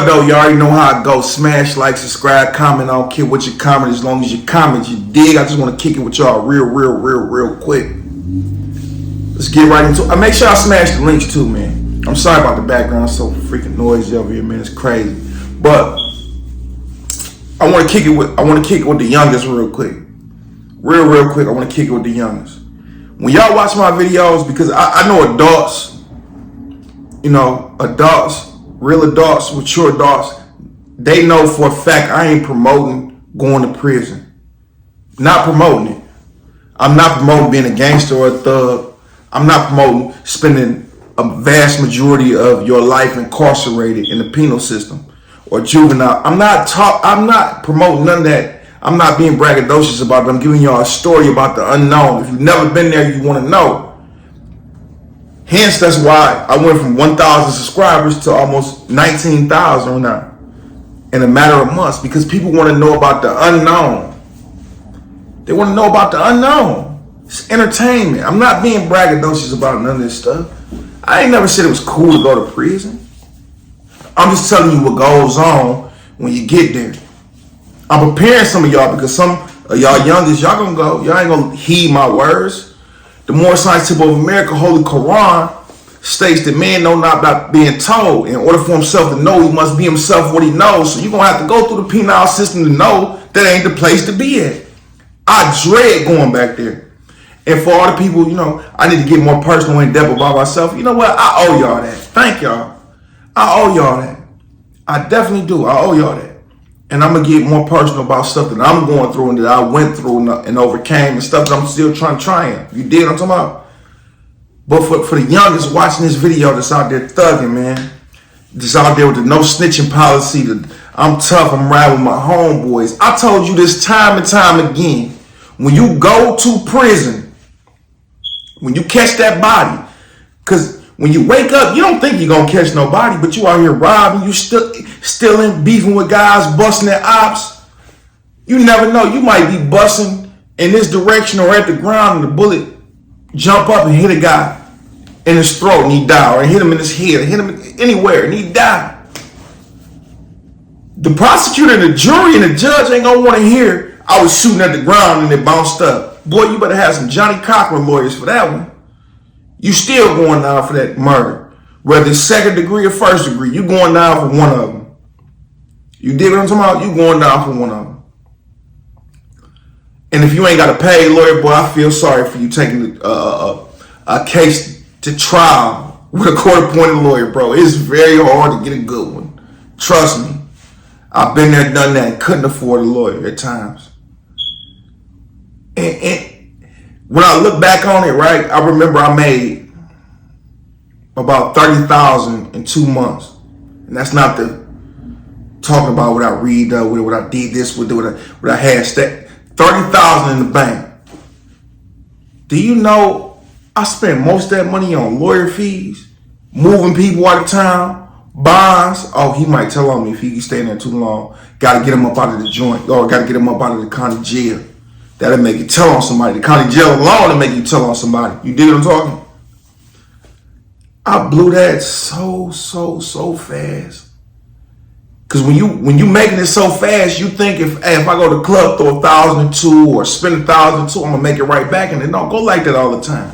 up, though? You already know how it goes. Smash, like, subscribe, comment. I don't care what you comment as long as you comment. You dig? I just want to kick it with y'all real quick. Let's get right into it. Make sure I smash the links too, man. I'm sorry about the background. It's so freaking noisy over here, man. It's crazy. But I want to kick it with the youngest real quick. Real quick. I want to kick it with the youngest. When y'all watch my videos, because I know adults, real adults, mature adults, they know for a fact I ain't promoting going to prison. Not promoting it. I'm not promoting being a gangster or a thug. I'm not promoting spending a vast majority of your life incarcerated in the penal system or juvenile. I'm not promoting none of that. I'm not being braggadocious about it. I'm giving y'all a story about the unknown. If you've never been there, you want to know. Hence, that's why I went from 1,000 subscribers to almost 19,000 now in a matter of months, because people want to know about the unknown. They want to know about the unknown. It's entertainment. I'm not being braggadocious about none of this stuff. I ain't never said it was cool to go to prison. I'm just telling you what goes on when you get there. I'm preparing some of y'all because some of y'all youngest, y'all gonna go. Y'all ain't gonna heed my words. The Moorish Temple of America, Holy Quran, states that man know not about being told. In order for himself to know, he must be himself what he knows. So you're going to have to go through the penal system to know that ain't the place to be at. I dread going back there. And for all the people, I need to get more personal and in depth about myself. You know what? I owe y'all that. Thank y'all. I owe y'all that. I definitely do. I owe y'all that. And I'm going to get more personal about stuff that I'm going through and that I went through and overcame and stuff that I'm still trying to triumph. You dig what I'm talking about? But for the youngest watching this video that's out there thugging, man, that's out there with the no snitching policy, that I'm tough, I'm riding with my homeboys. I told you this time and time again. When you go to prison, when you catch that body, because when you wake up, you don't think you're going to catch nobody, but you out here robbing, you stealing, beefing with guys, busting at ops. You never know. You might be busting in this direction or at the ground and the bullet jump up and hit a guy in his throat and he die, or hit him in his head, or hit him anywhere and he die. The prosecutor and the jury and the judge ain't going to want to hear, I was shooting at the ground and it bounced up. Boy, you better have some Johnny Cochran lawyers for that one. You still going down for that murder. Whether it's second degree or first degree, you going down for one of them. You dig what I'm talking about? You going down for one of them. And if you ain't got a paid lawyer, boy, I feel sorry for you taking a case to trial with a court-appointed lawyer, bro. It's very hard to get a good one. Trust me. I've been there, done that, and couldn't afford a lawyer at times. And when I look back on it, right, I remember I made about $30,000 in 2 months. And that's not the talking about what I read, what I did this, what I had stacked. $30,000 in the bank. Do you know I spent most of that money on lawyer fees, moving people out of town, bonds? Oh, he might tell on me if he stay there too long. Got to get him up out of the joint, or got to get him up out of the county jail. That'll make you tell on somebody. The county jail alone will make you tell on somebody. You dig what I'm talking? I blew that so fast. Because when you making it so fast, you think if I go to the club, throw $1,002 or spend $1,002, I'm gonna make it right back, and it don't go like that all the time.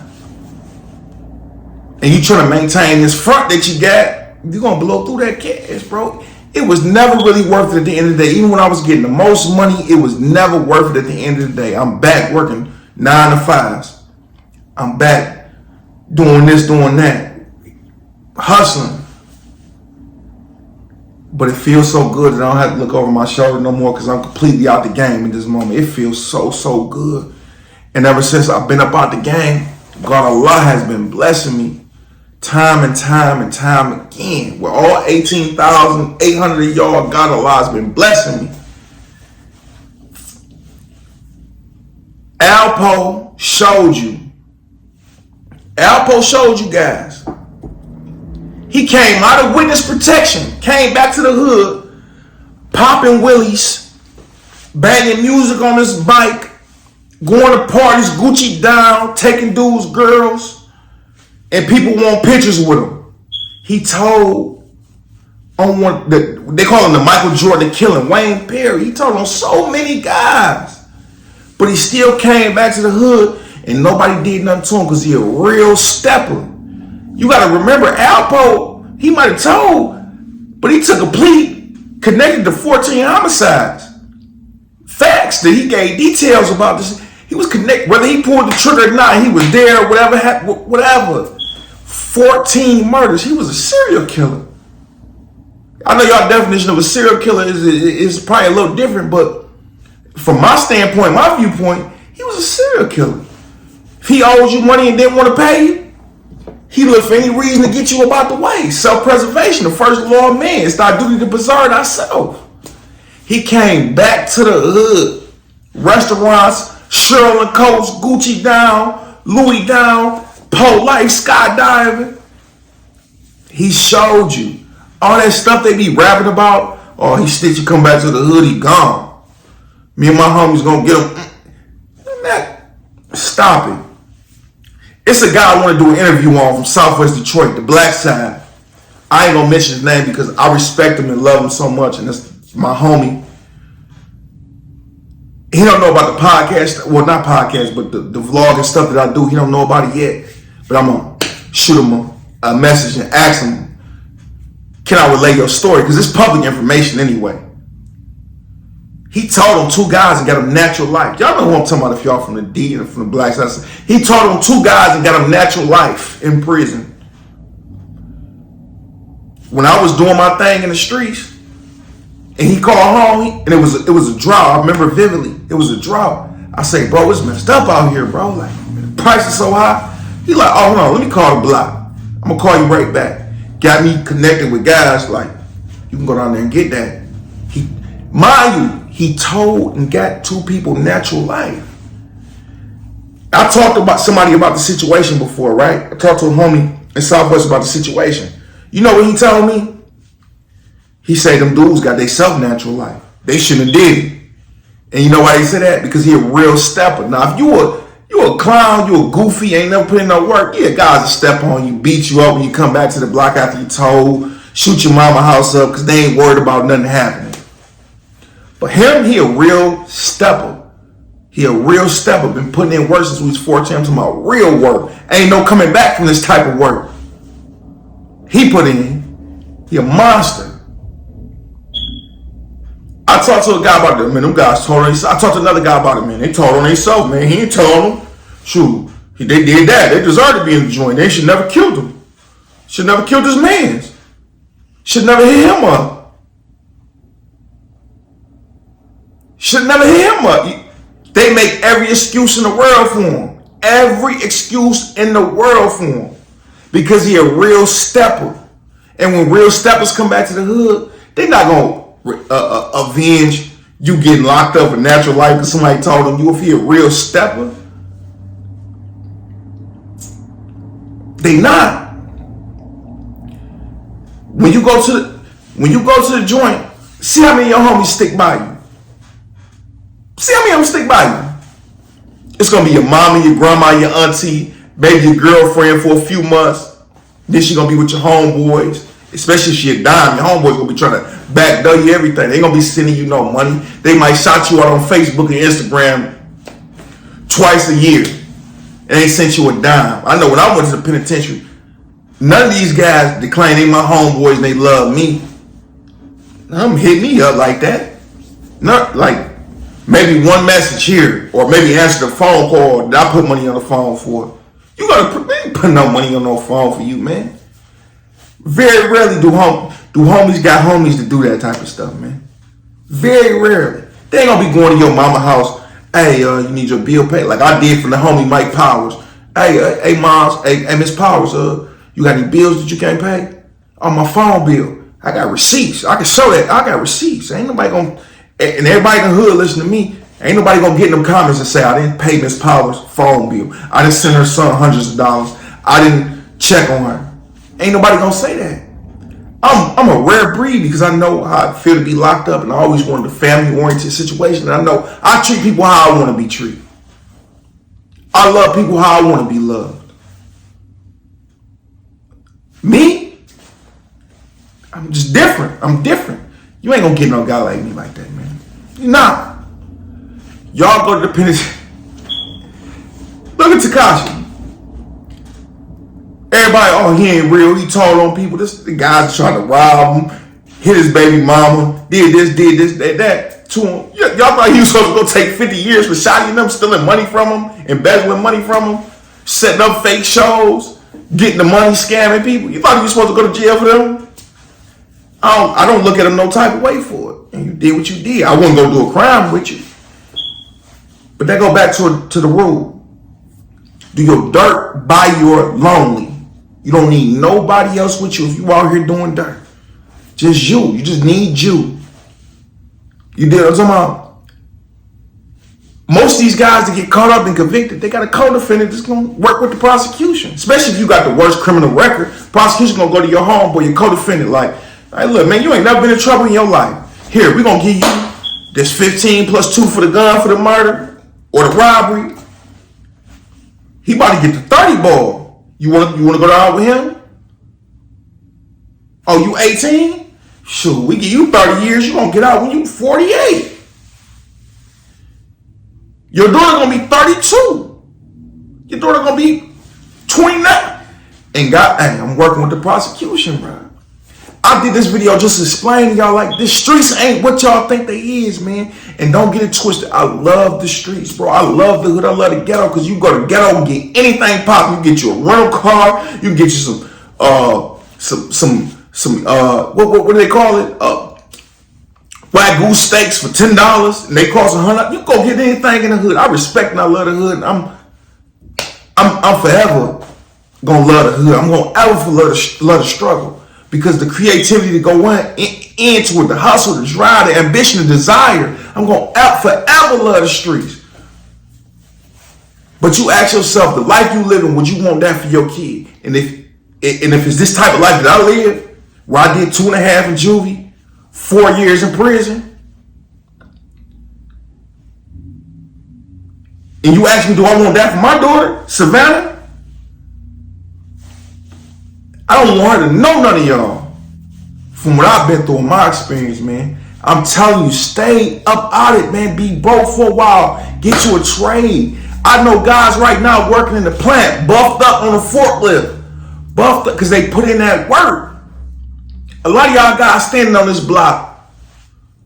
And you trying to maintain this front that you got, you're gonna blow through that cash, bro. It was never really worth it at the end of the day. Even when I was getting the most money, it was never worth it at the end of the day. I'm back working 9 to 5s. I'm back doing this, doing that, hustling. But it feels so good that I don't have to look over my shoulder no more, because I'm completely out the game in this moment. It feels so good. And ever since I've been up out the game, God Allah has been blessing me time and time again. With all 18,800 of y'all, God Allah has been blessing me. Alpo showed you. Alpo showed you guys. He came out of witness protection, came back to the hood, popping willies, banging music on his bike, going to parties, Gucci down, taking dudes, girls, and people want pictures with him. He told on one. They call him the Michael Jordan killing. Wayne Perry. He told on so many guys, but he still came back to the hood, and nobody did nothing to him because he a real stepper. You got to remember, Alpo. He might have told, but he took a plea connected to 14 homicides. Facts that he gave details about this. He was connected, whether he pulled the trigger or not. He was there, whatever happened, whatever. 14 murders. He was a serial killer. I know y'all definition of a serial killer is probably a little different, but from my standpoint, my viewpoint, he was a serial killer. If he owes you money and didn't want to pay you, he looked for any reason to get you about the way. Self-preservation, the first law of man. It's our duty to preserve ourselves. He came back to the hood. Restaurants, Cheryl and Coach, Gucci down, Louis down, Pole Life, skydiving. He showed you. All that stuff they be rapping about, oh, he stitched, you come back to the hood, he gone. Me and my homies gonna get him. Man, stop it. It's a guy I want to do an interview on from Southwest Detroit, the Black Side. I ain't gonna mention his name because I respect him and love him so much, and that's my homie. He don't know about the podcast, well, not podcast, but the vlog and stuff that I do. He don't know about it yet, but I'm gonna shoot him a message and ask him, can I relay your story? Because it's public information anyway. He taught them 2 guys and got them natural life. Y'all know who I'm talking about if y'all from the D and from the Black Side. He taught them 2 guys and got them natural life in prison. When I was doing my thing in the streets, and he called home, and it was a drought. I remember vividly. It was a drought. I say, bro, it's messed up out here, bro. Like, the price is so high. He like, oh, hold on, let me call the block. I'm gonna call you right back. Got me connected with guys like, you can go down there and get that. Mind you, he told and got 2 people natural life. I talked about somebody about the situation before, right? I talked to a homie in Southwest about the situation. You know what he told me? He said them dudes got themselves natural life. They shouldn't have did it. And you know why he said that? Because he a real stepper. Now, if you a clown, you a goofy, ain't never put in no work, yeah, guys will step on you, beat you up when you come back to the block after you told, shoot your mama house up because they ain't worried about nothing happening. But him, he a real stepper. He a real stepper. Been putting in work since we was 14. I'm talking about real work. Ain't no coming back from this type of work. He put in. He a monster. I talked to a guy about that, man. Them guys told on. I talked to another guy about it, man. They told on themselves, man. He ain't told them. Shoot, they did that. They deserve to be in the joint. They should never killed him. Should never killed his mans. Should never hit him up. Should never hit him up. They make every excuse in the world for him. Every excuse in the world for him. Because he a real stepper. And when real steppers come back to the hood, they not going to avenge you getting locked up in natural life because somebody told them you if he a real stepper. They not. When you go to the joint, see how many of your homies stick by you. See how many of them stick by you. It's gonna be your mama, your grandma, your auntie, maybe your girlfriend for a few months. Then she gonna be with your homeboys, especially if she a dime. Your homeboys gonna be trying to backdoor you everything. They gonna be sending you no money. They might shout you out on Facebook and Instagram twice a year. And they sent you a dime. I know when I went to the penitentiary, none of these guys declaring they my homeboys and they love me. Them hit me up like that. Not like maybe one message here, or maybe answer the phone call that I put money on the phone for. You ain't put no money on no phone for you, man. Very rarely do homies got homies to do that type of stuff, man. Very rarely. They ain't gonna be going to your mama house. Hey, you need your bill paid, like I did from the homie Mike Powers. Hey, moms, hey, Miss Powers, you got any bills that you can't pay? On my phone bill, I got receipts. I can show that. I got receipts. Ain't nobody gonna, and everybody in the hood listen to me. Ain't nobody gonna get in them comments and say I didn't pay Miss Powers' phone bill. I didn't send her son hundreds of dollars. I didn't check on her. Ain't nobody gonna say that. I'm a rare breed because I know how I feel to be locked up, and I always wanted a family-oriented situation. And I know I treat people how I want to be treated. I love people how I want to be loved. Me? I'm just different. I'm different. You ain't gonna get no guy like me like that, man. You're not. Y'all go to the penitentiary. Look at Tekashi. Everybody, oh, he ain't real. He told on people. The guy's trying to rob him, hit his baby mama, did this, that to him. Y'all thought he was supposed to go take 50 years for shotting them, stealing money from him, embezzling money from him, setting up fake shows, getting the money, scamming people. You thought he was supposed to go to jail for them? I don't look at him no type of way for it. And you did what you did. I wouldn't go do a crime with you. But that go back to the rule. Do your dirt by your lonely. You don't need nobody else with you if you out here doing dirt. Just you. You just need you. You did what I'm talking about? Most of these guys that get caught up and convicted, they got a co-defendant that's going to work with the prosecution. Especially if you got the worst criminal record. Prosecution going to go to your homeboy, your co-defendant, like, hey, look, man, you ain't never been in trouble in your life. Here, we're going to give you this 15 plus 2 for the gun, for the murder, or the robbery. He about to get the 30 ball. You want to go out with him? Oh, you 18? Shoot, we give you 30 years. You're going to get out when you 48. Your daughter going to be 32. Your daughter going to be 29. And hey, I'm working with the prosecution, bro. I did this video just explaining y'all like the streets ain't what y'all think they is, man. And don't get it twisted. I love the streets, bro. I love the hood. I love the ghetto because you go to ghetto and get anything popping. You get you a rental car. You can get you what do they call it? Wagyu steaks for $10 and they cost $100. You go get anything in the hood. I respect and I love the hood. And I'm forever gonna love the hood. I'm gonna ever love the struggle. Because the creativity to go into it, the hustle, the drive, the ambition, the desire, I'm going to forever love the streets. But you ask yourself, the life you living, would you want that for your kid? And if it's this type of life that I live, where I did 2.5 in juvie, 4 years in prison, and you ask me, do I want that for my daughter, Savannah? I don't want her to know none of y'all. From what I've been through in my experience, man, I'm telling you, stay up out it, man. Be broke for a while. Get you a trade. I know guys right now working in the plant, buffed up on a forklift. Buffed up because they put in that work. A lot of y'all guys standing on this block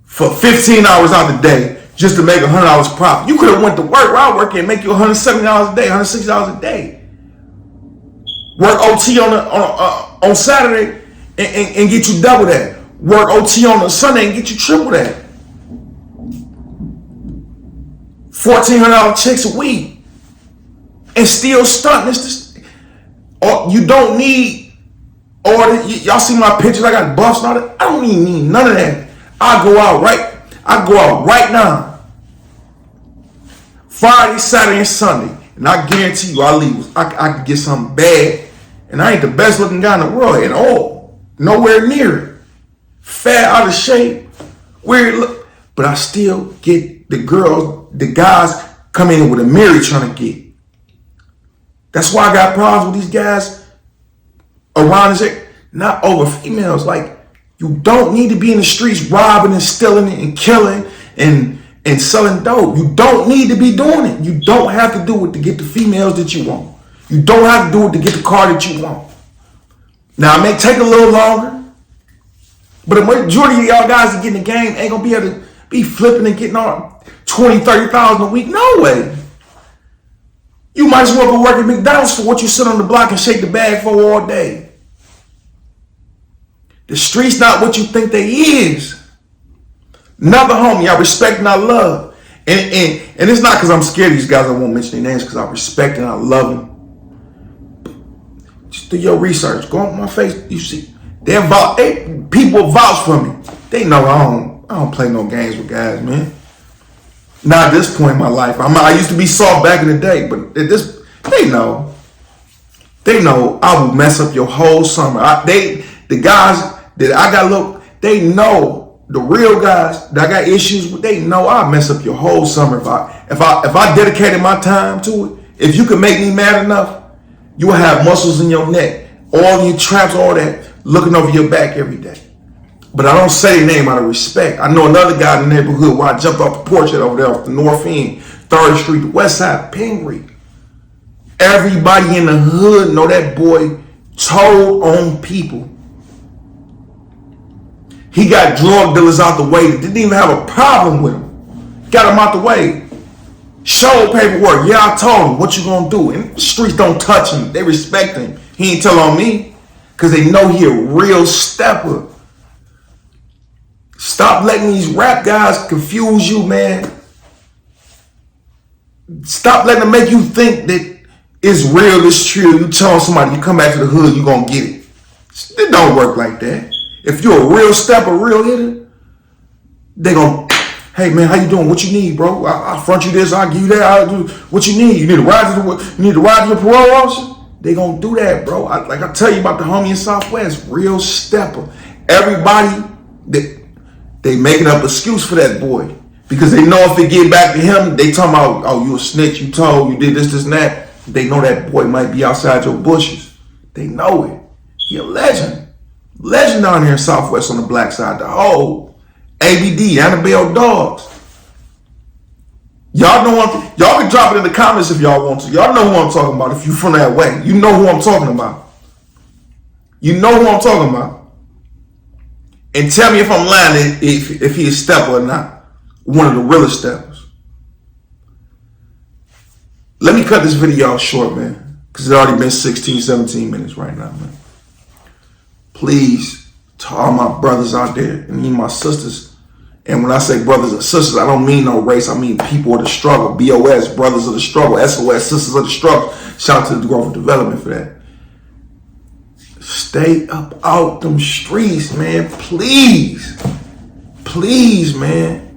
for 15 hours out the day just to make $100 profit. You could have went to work where I work and make you $170 a day, $160 a day. Work OT on Saturday and get you double that. Work OT on a Sunday and get you triple that. $1,400 checks a week and still stunting. You don't need all that. Y'all see my pictures? I got buffs and all that. I don't even need none of that. I go out right now. Friday, Saturday, and Sunday. And I guarantee you, I leave. I could get something bad, and I ain't the best looking guy in the world at all. Nowhere near it. Fat, out of shape, weird look. But I still get the girls, the guys come in with a mirror trying to get. That's why I got problems with these guys around this, not over females. Like, you don't need to be in the streets robbing and stealing and killing and selling dope. You don't need to be doing it. You don't have to do it to get the females that you want. You don't have to do it to get the car that you want. Now, it may take a little longer, but the majority of y'all guys that get in the game ain't going to be able to be flipping and getting on 20, 30,000 a week. No way. You might as well go work at McDonald's for what you sit on the block and shake the bag for all day. The street's not what you think they is. Another homie I respect and I love. And it's not because I'm scared of these guys. I won't mention their names because I respect and I love them. Just do your research. Go on my face. You see, people vouch for me. They know I don't play no games with guys, man. Not at this point in my life. I used to be soft back in the day, but at this, they know. They know I will mess up your whole summer. The guys that I got look, they know. The real guys that I got issues with, they know I'll mess up your whole summer if I dedicated my time to it. If you can make me mad enough, you will have muscles in your neck, all your traps, all that, looking over your back every day. But I don't say their name out of respect. I know another guy in the neighborhood where I jumped off the porch over there off the north end, 3rd Street, the west side, Pingree. Everybody in the hood know that boy told on people. He got drug dealers out the way that didn't even have a problem with him. Got him out the way. Showed paperwork. Yeah, I told him. What you gonna do? And the streets don't touch him. They respect him. He ain't tell on me because they know he a real stepper. Stop letting these rap guys confuse you, man. Stop letting them make you think that it's real, it's true. You tell somebody, you come back to the hood, you gonna get it. It don't work like that. If you're a real stepper, real hitter, they gonna, hey man, how you doing? What you need, bro? I'll front you this, I'll give you that. I'll do what you need. You need to ride to your parole officer? They gonna do that, bro. Like I tell you about the homie in Southwest, real stepper. Everybody, they making up excuse for that boy. Because they know if it get back to him, they talking about, oh, you a snitch, you told, you did this, and that. They know that boy might be outside your bushes. They know it. He a legend. Legend down here in Southwest on the black side. The whole ABD, Annabelle Dogs. Y'all know y'all can drop it in the comments if y'all want to. Y'all know who I'm talking about if you from that way. You know who I'm talking about. You know who I'm talking about. And tell me if I'm lying, if he a stepper or not. One of the realest steppers. Let me cut this video short, man, because it's already been 16, 17 minutes right now, man. Please, to all my brothers out there and even my sisters, and when I say brothers and sisters, I don't mean no race. I mean people of the struggle. BOS, brothers of the struggle. SOS, sisters of the struggle. Shout out to the Growth and Development for that. Stay up out them streets, man. Please. Please, man.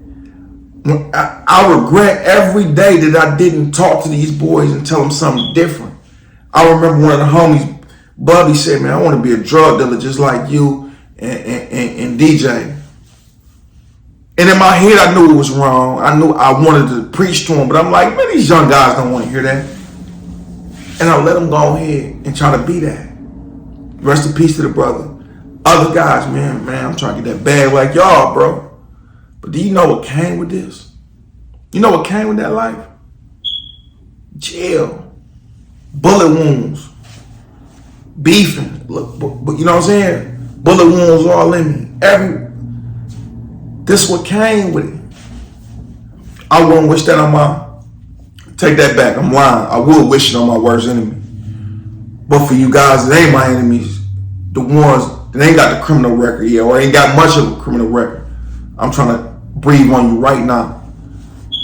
I regret every day that I didn't talk to these boys and tell them something different. I remember one of the homies, Bubby, said, man, I want to be a drug dealer just like you and DJ. And in my head, I knew it was wrong. I knew I wanted to preach to them, but I'm like, man, these young guys don't want to hear that. And I let them go ahead and try to be that. Rest in peace to the brother. Other guys, man, I'm trying to get that bag like y'all, bro. But do you know what came with this? You know what came with that life? Jail. Bullet wounds. Beefing. Look, but you know what I'm saying? Bullet wounds all in me. This what came with it. I wouldn't wish that on take that back, I'm lying. I would wish it on my worst enemy. But for you guys that ain't my enemies, the ones that ain't got the criminal record yet, or ain't got much of a criminal record, I'm trying to breathe on you right now.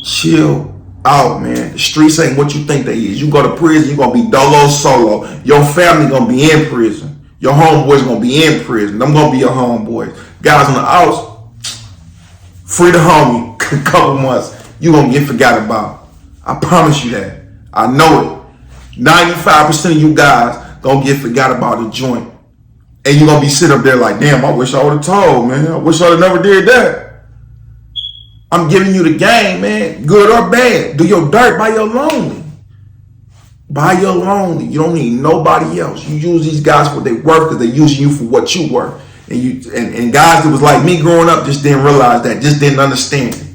Chill out, man. The streets ain't what you think they is. You go to prison, you're going to be dolo solo. Your family going to be in prison. Your homeboys going to be in prison. Them going to be your homeboys. Guys on the outs, free the homie. A couple months, you going to get forgot about. I promise you that. I know it. 95% of you guys going to get forgot about the joint. And you're going to be sitting up there like, damn, I wish I would have told, man. I wish I would have never did that. I'm giving you the game, man. Good or bad. Do your dirt by your lonely. By your lonely. You don't need nobody else. You use these guys for what they worth because they're using you for what you worth. And guys that was like me growing up just didn't realize that, just didn't understand it.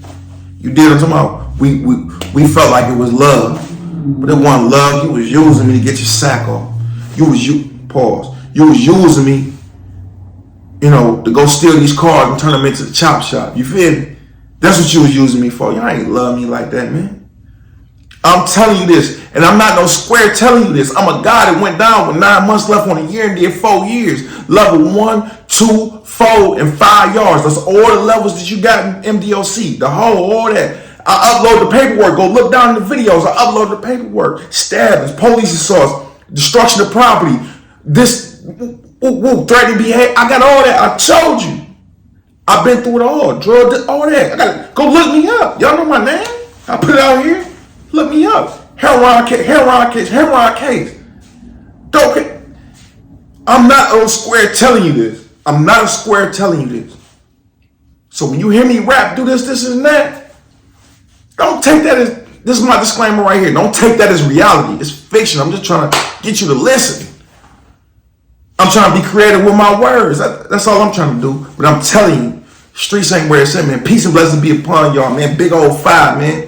You did what I'm talking about? We felt like it was love. But it wasn't love. You was using me to get your sack off. You was using me, you know, to go steal these cars and turn them into the chop shop. You feel me? That's what you was using me for. Y'all ain't love me like that, man. I'm telling you this, and I'm not no square telling you this. I'm a guy that went down with 9 months left on a year and did 4 years. Level 1, 2, 4, and 5 yards. That's all the levels that you got in MDOC. The whole, all that. I upload the paperwork. Go look down in the videos. I upload the paperwork. Stabbings, police assaults, destruction of property. This, threatening behavior. I got all that. I told you. I've been through it all. Drug, all that. I gotta go look me up. Y'all know my name? I put it out here. Look me up. Heroin case. Don't. I'm not on square telling you this. I'm not a square telling you this. So when you hear me rap, do this, and that, don't take that as, this is my disclaimer right here. Don't take that as reality. It's fiction. I'm just trying to get you to listen. I'm trying to be creative with my words. That's all I'm trying to do. But I'm telling you, streets ain't where it's at, man. Peace and blessings be upon y'all, man. Big old 5, man.